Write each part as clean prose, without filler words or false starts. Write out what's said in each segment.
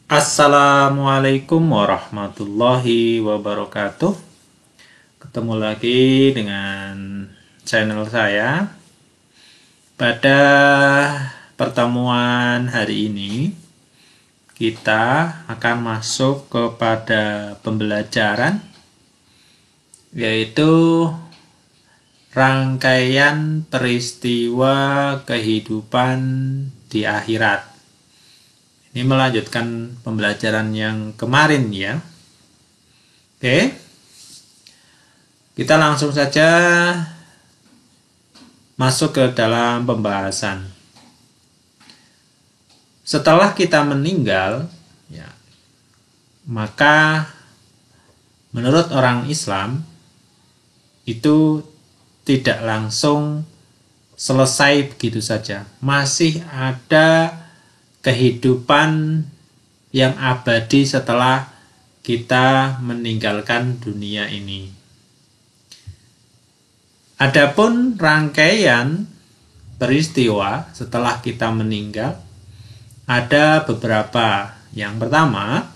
Assalamualaikum warahmatullahi wabarakatuh. Ketemu lagi dengan channel saya. Pada pertemuan hari ini kita akan masuk kepada pembelajaran, yaitu rangkaian peristiwa kehidupan di akhirat. Ini melanjutkan pembelajaran yang kemarin ya. Oke. Kita langsung saja masuk ke dalam pembahasan. Setelah kita meninggal, ya, maka menurut orang Islam itu tidak langsung selesai begitu saja. Masih ada kehidupan yang abadi setelah kita meninggalkan dunia ini. Adapun rangkaian peristiwa setelah kita meninggal ada beberapa. Yang pertama,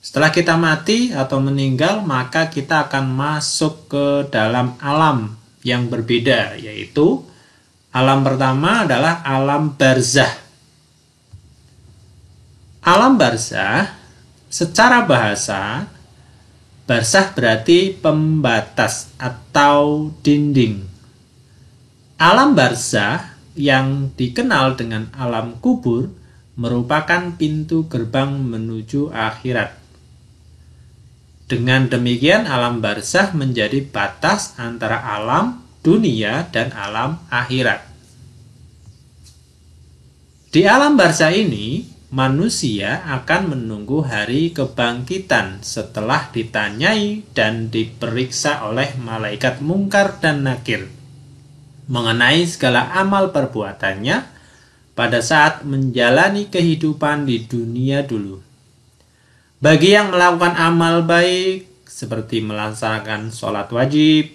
setelah kita mati atau meninggal, maka kita akan masuk ke dalam alam yang berbeda, yaitu alam pertama adalah alam barzah. Alam barzah, secara bahasa, barzah berarti pembatas atau dinding. Alam barzah yang dikenal dengan alam kubur merupakan pintu gerbang menuju akhirat. Dengan demikian, alam barzah menjadi batas antara alam dunia dan alam akhirat. Di alam barzah ini, manusia akan menunggu hari kebangkitan setelah ditanyai dan diperiksa oleh malaikat mungkar dan nakir mengenai segala amal perbuatannya pada saat menjalani kehidupan di dunia dulu. Bagi yang melakukan amal baik seperti melaksanakan sholat wajib,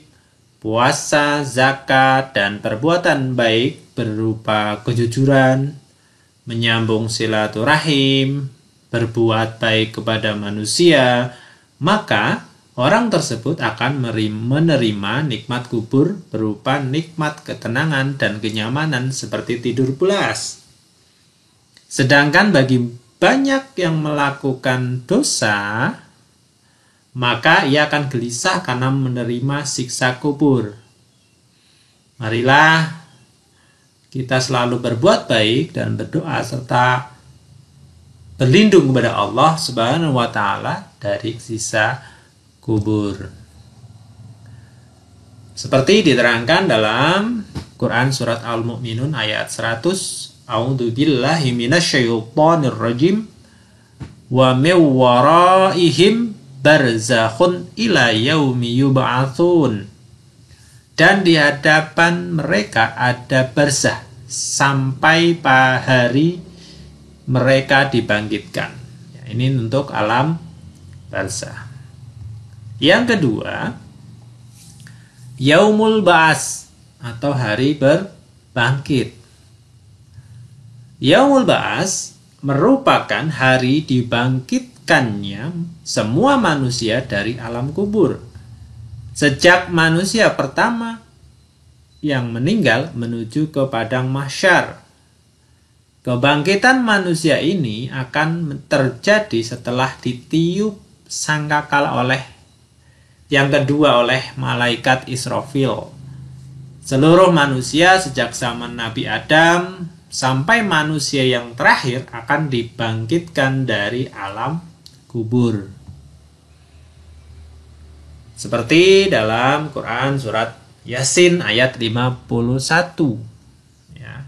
puasa, zakat, dan perbuatan baik berupa kejujuran, menyambung silaturahim, berbuat baik kepada manusia, maka orang tersebut akan menerima nikmat kubur berupa nikmat ketenangan dan kenyamanan seperti tidur pulas. Sedangkan bagi banyak yang melakukan dosa, maka ia akan gelisah karena menerima siksa kubur. Marilah kita selalu berbuat baik dan berdoa serta berlindung kepada Allah Subhanahu wa taala dari siksa kubur. Seperti diterangkan dalam Quran surat Al-Mu'minun ayat 100, A'udzubillahi minasyaitonir rajim wa min waraihim barzakhun ila yaumi yub'atsun. Dan di hadapan mereka ada barzah sampai hari mereka dibangkitkan. Ya, ini untuk alam barzah. Yang kedua, yaumul ba'ats atau hari berbangkit. Yaumul ba'ats merupakan hari dibangkitkannya semua manusia dari alam kubur. Sejak manusia pertama yang meninggal menuju ke padang mahsyar. Kebangkitan manusia ini akan terjadi setelah ditiup sangkakala yang kedua oleh malaikat Israfil. Seluruh manusia sejak zaman Nabi Adam sampai manusia yang terakhir akan dibangkitkan dari alam kubur. Seperti dalam Quran surat Yasin ayat 51. Ya.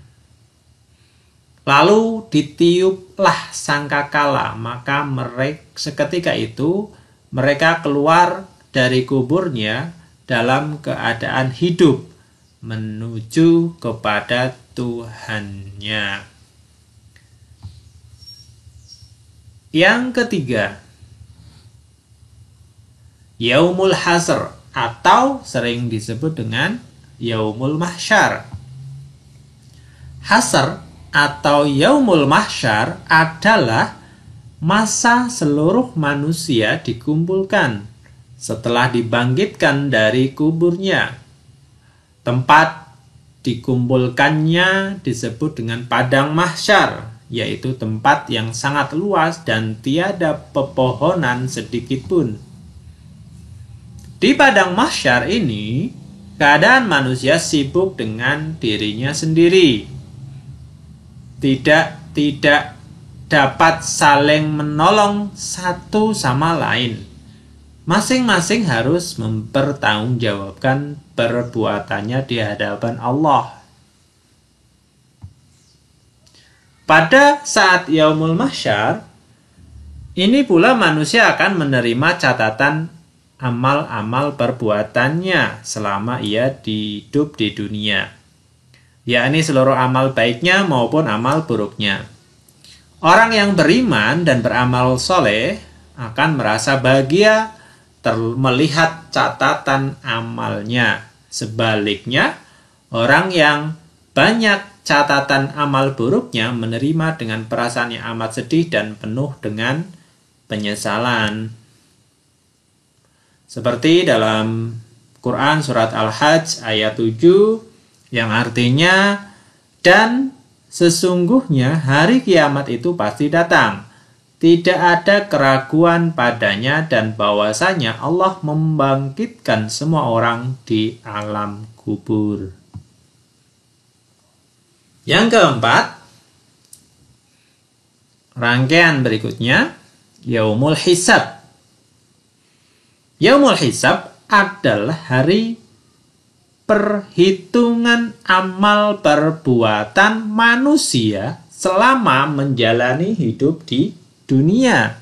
Lalu ditiuplah sangkakala, maka seketika itu mereka keluar dari kuburnya dalam keadaan hidup menuju kepada Tuhannya. Yang ketiga, Yaumul Hasr atau sering disebut dengan Yaumul Mahsyar. Hasr atau Yaumul Mahsyar adalah masa seluruh manusia dikumpulkan setelah dibangkitkan dari kuburnya. Tempat dikumpulkannya disebut dengan padang mahsyar, yaitu tempat yang sangat luas dan tiada pepohonan sedikit pun. Di padang mahsyar ini, keadaan manusia sibuk dengan dirinya sendiri. Tidak dapat saling menolong satu sama lain. Masing-masing harus mempertanggungjawabkan perbuatannya di hadapan Allah. Pada saat Yaumul Mahsyar, ini pula manusia akan menerima catatan amal-amal perbuatannya selama ia hidup di dunia, yakni seluruh amal baiknya maupun amal buruknya. Orang yang beriman dan beramal soleh akan merasa bahagia melihat catatan amalnya. Sebaliknya, orang yang banyak catatan amal buruknya menerima dengan perasaan yang amat sedih dan penuh dengan penyesalan. Seperti dalam Quran surat Al-Hajj ayat 7 yang artinya, dan sesungguhnya hari kiamat itu pasti datang. Tidak ada keraguan padanya dan bahwasanya Allah membangkitkan semua orang di alam kubur. Yang keempat, rangkaian berikutnya, Yaumul Hisab. Yaumul Hisab adalah hari perhitungan amal perbuatan manusia selama menjalani hidup di dunia.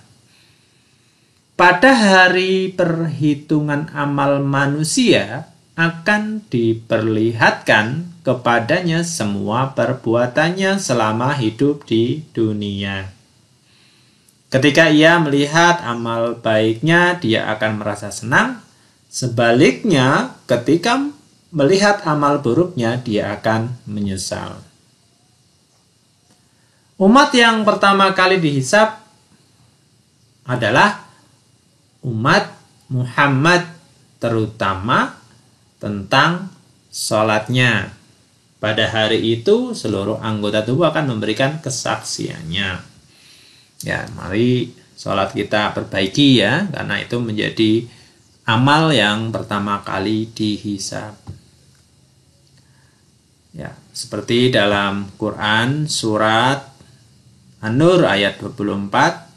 Pada hari perhitungan amal manusia akan diperlihatkan kepadanya semua perbuatannya selama hidup di dunia. Ketika ia melihat amal baiknya, dia akan merasa senang. Sebaliknya, ketika melihat amal buruknya, dia akan menyesal. Umat yang pertama kali dihisab adalah umat Muhammad, terutama tentang sholatnya. Pada hari itu seluruh anggota tubuh akan memberikan kesaksiannya. Ya, mari sholat kita perbaiki ya, karena itu menjadi amal yang pertama kali dihisab. Ya, seperti dalam Quran surat An-Nur ayat 24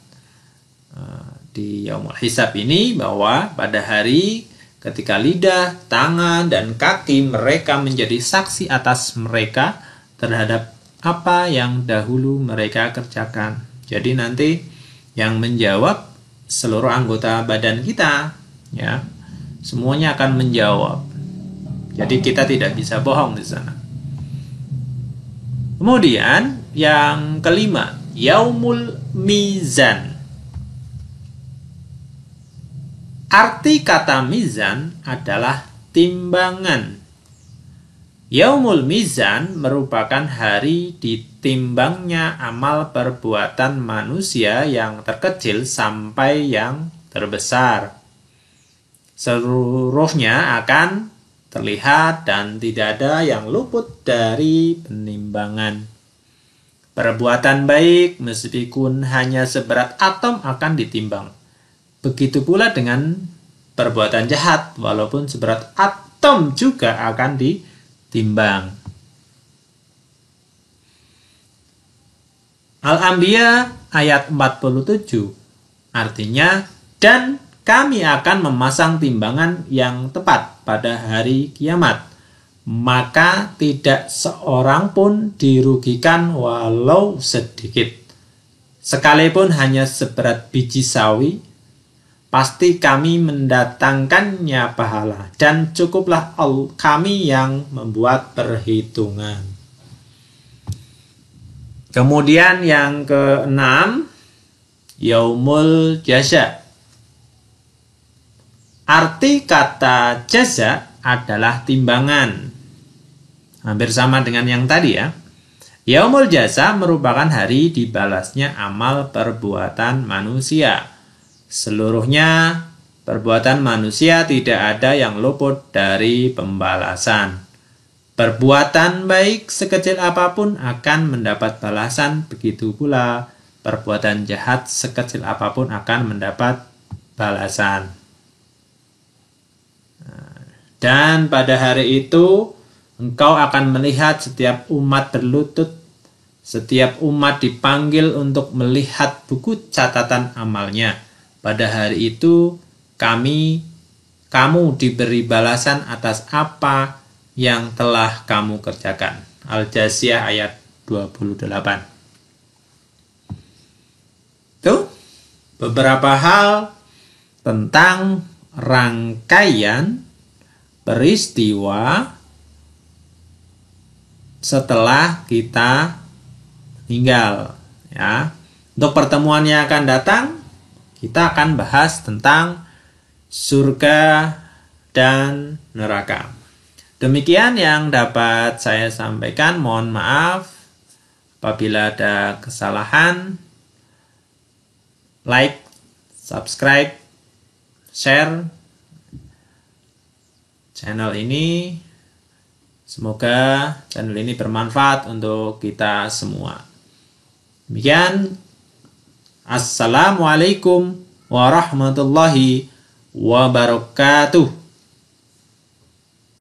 di Yaumul Hisab ini, bahwa pada hari ketika lidah, tangan, dan kaki mereka menjadi saksi atas mereka terhadap apa yang dahulu mereka kerjakan. Jadi nanti yang menjawab seluruh anggota badan kita, ya, semuanya akan menjawab. Jadi kita tidak bisa bohong di sana. Kemudian yang kelima, Yaumul Mizan. Arti kata mizan adalah timbangan. Yaumul Mizan merupakan hari ditimbangnya amal perbuatan manusia yang terkecil sampai yang terbesar. Seluruhnya akan terlihat dan tidak ada yang luput dari penimbangan. Perbuatan baik meskipun hanya seberat atom akan ditimbang. Begitu pula dengan perbuatan jahat, walaupun seberat atom juga akan ditimbang. Al-Anbiya ayat 47 artinya, dan kami akan memasang timbangan yang tepat pada hari kiamat, maka tidak seorang pun dirugikan walau sedikit. Sekalipun hanya seberat biji sawi, pasti kami mendatangkannya pahala, dan cukuplah kami yang membuat perhitungan. Kemudian yang keenam, Yaumul Jaza. Arti kata jaza adalah timbangan. Hampir sama dengan yang tadi ya. Yaumul Jaza merupakan hari dibalasnya amal perbuatan manusia. Seluruhnya perbuatan manusia tidak ada yang luput dari pembalasan. Perbuatan baik sekecil apapun akan mendapat balasan, begitu pula perbuatan jahat sekecil apapun akan mendapat balasan. Dan pada hari itu engkau akan melihat setiap umat berlutut, setiap umat dipanggil untuk melihat buku catatan amalnya. Pada hari itu kamu diberi balasan atas apa yang telah kamu kerjakan. Al-Jasiyah ayat 28. Itu beberapa hal tentang rangkaian peristiwa setelah kita meninggal, ya. Untuk pertemuan yang akan datang, kita akan bahas tentang surga dan neraka. Demikian yang dapat saya sampaikan. Mohon maaf apabila ada kesalahan. Like, subscribe, share channel ini. Semoga channel ini bermanfaat untuk kita semua. Demikian. Assalamualaikum warahmatullahi wabarakatuh.